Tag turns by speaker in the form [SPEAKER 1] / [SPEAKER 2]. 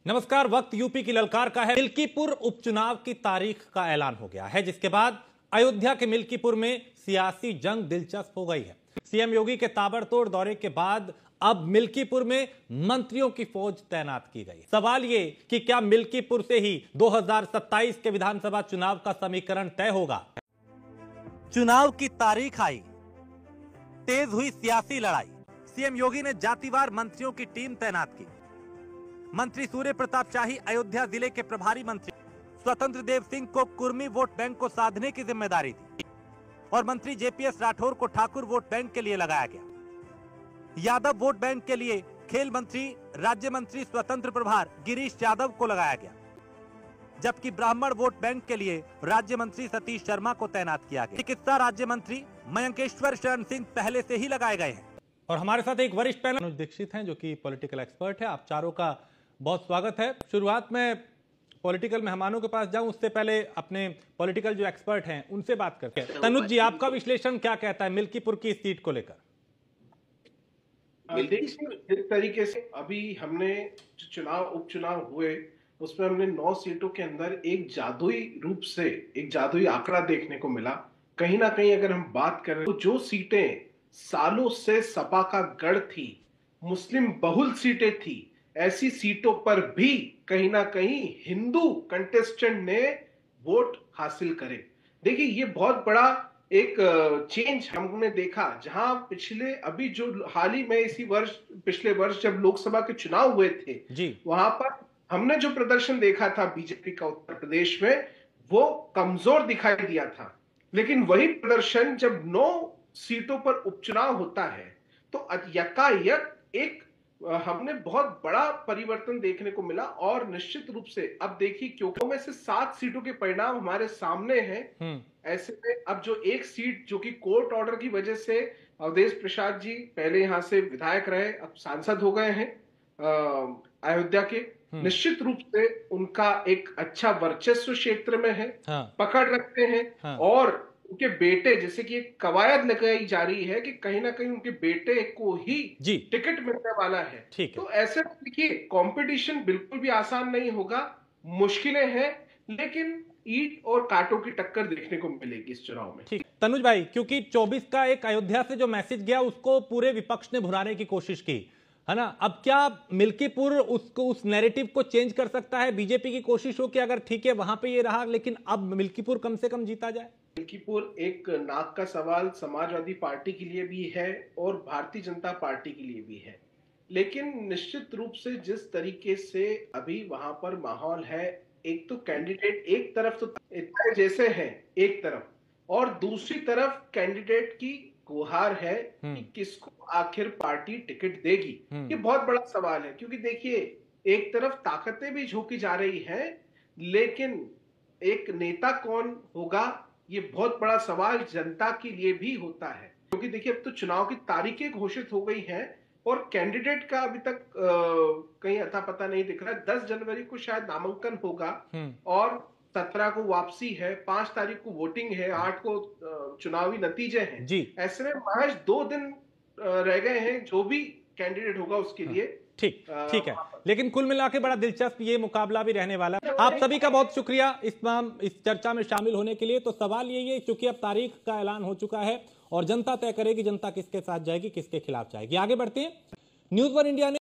[SPEAKER 1] नमस्कार। वक्त यूपी की ललकार का है। मिल्कीपुर उपचुनाव की तारीख का ऐलान हो गया है, जिसके बाद अयोध्या के मिल्कीपुर में सियासी जंग दिलचस्प हो गई है। सीएम योगी के ताबड़तोड़ दौरे के बाद अब मिल्कीपुर में मंत्रियों की फौज तैनात की गई। सवाल ये कि क्या मिल्कीपुर से ही 2027 के विधानसभा चुनाव का समीकरण तय होगा। चुनाव की तारीख आई, तेज हुई सियासी लड़ाई। सीएम योगी ने जातिवार मंत्रियों की टीम तैनात की। मंत्री सूर्य प्रताप शाही अयोध्या जिले के प्रभारी मंत्री, स्वतंत्र देव सिंह को कुर्मी वोट बैंक को साधने की जिम्मेदारी दी और मंत्री जेपीएस राठौर को ठाकुर वोट बैंक के लिए लगाया गया। यादव वोट बैंक के लिए खेल मंत्री, राज्य मंत्री स्वतंत्र प्रभार गिरीश यादव को लगाया गया, जबकि ब्राह्मण वोट बैंक के लिए राज्य मंत्री सतीश शर्मा को तैनात किया गया। चिकित्सा राज्य मंत्री मयंकेश्वर शरण सिंह पहले से ही लगाए गए हैं। और हमारे साथ एक वरिष्ठ पैनल अनुज दीक्षित हैं, जो कि पॉलिटिकल एक्सपर्ट है। आप चारों का बहुत स्वागत है। शुरुआत में पॉलिटिकल मेहमानों के पास जाऊं, उससे पहले अपने पॉलिटिकल जो एक्सपर्ट हैं उनसे बात करते हैं। तनुज जी, आपका विश्लेषण क्या कहता है मिल्कीपुर की सीट को लेकर?
[SPEAKER 2] जिस तरीके से अभी हमने उपचुनाव हुए उसमें हमने 9 सीटों के अंदर एक जादुई रूप से एक जादुई आंकड़ा देखने को मिला। कहीं ना कहीं अगर हम बात करें तो जो सीटें सालों से सपा का गढ़ थी, मुस्लिम बहुल सीटें थी, ऐसी सीटों पर भी कहीं ना कहीं हिंदू कंटेस्टेंट ने वोट हासिल करे। देखिए, ये बहुत बड़ा एक चेंज हमने देखा, जहां अभी जो हाल ही में पिछले वर्ष जब लोकसभा के चुनाव हुए थे जी, वहां पर हमने जो प्रदर्शन देखा था बीजेपी का उत्तर प्रदेश में, वो कमजोर दिखाई दिया था। लेकिन वही प्रदर्शन जब 9 सीटों पर उपचुनाव होता है तो यकायक एक हमने बहुत बड़ा परिवर्तन देखने को मिला। और निश्चित रूप से अब देखिए, क्योंकि में से 7 सीटों के परिणाम हमारे सामने हैं। ऐसे में अब जो एक सीट जो कि कोर्ट ऑर्डर की वजह से अवधेश प्रसाद जी पहले यहां से विधायक रहे, अब सांसद हो गए हैं अयोध्या के, निश्चित रूप से उनका एक अच्छा वर्चस्व क्षेत्र में है, पकड़ रखते हैं। और उनके बेटे, जैसे कि एक कवायद लगाई जा रही है कि कहीं ना कहीं उनके बेटे को ही टिकट मिलने वाला है। तो ऐसे देखिए, कंपटीशन बिल्कुल भी आसान नहीं होगा, मुश्किलें हैं, लेकिन ईंट और कांटों की टक्कर देखने को मिलेगी इस चुनाव में।
[SPEAKER 1] ठीक तनुज भाई, क्योंकि 24 का एक अयोध्या से जो मैसेज गया उसको पूरे विपक्ष ने भुनाने की कोशिश की, है ना। अब क्या मिल्कीपुर उस नैरेटिव को चेंज कर सकता है? बीजेपी की कोशिश हो कि अगर ठीक है वहां पे ये रहा, लेकिन अब मिल्कीपुर कम से कम जीता जाए।
[SPEAKER 2] मिल्कीपुर एक नाक का सवाल समाजवादी पार्टी के लिए भी है और भारतीय जनता पार्टी के लिए भी है। लेकिन निश्चित रूप से जिस तरीके से अभी वहां पर माहौल है, एक तो कैंडिडेट एक तरफ तो इतने जैसे हैं एक तरफ, और दूसरी तरफ कैंडिडेट की गुहार है कि किसको आखिर पार्टी टिकट देगी। ये बहुत बड़ा सवाल है, क्योंकि देखिए, एक तरफ ताकतें भी झोंकी जा रही हैं, लेकिन एक नेता कौन होगा, ये बहुत बड़ा सवाल जनता के लिए भी होता है। क्योंकि देखिए, अब तो चुनाव की तारीखें घोषित हो गई हैं और कैंडिडेट का अभी तक कहीं अता पता नहीं दिख रहा है। 10 जनवरी को शायद नामांकन होगा और 17 को वापसी है, 5 तारीख को वोटिंग है, 8 को चुनावी नतीजे हैं जी। ऐसे में महज 2 दिन रह गए हैं जो भी कैंडिडेट होगा उसके लिए।
[SPEAKER 1] ठीक है, लेकिन कुल मिला के बड़ा दिलचस्प ये मुकाबला भी रहने वाला है। आप सभी का बहुत शुक्रिया इस चर्चा में शामिल होने के लिए। तो सवाल यही है, क्योंकि अब तारीख का ऐलान हो चुका है और जनता तय करेगी जनता किसके साथ जाएगी, किसके खिलाफ जाएगी। आगे बढ़ते हैं। न्यूज़ 1 इंडिया ने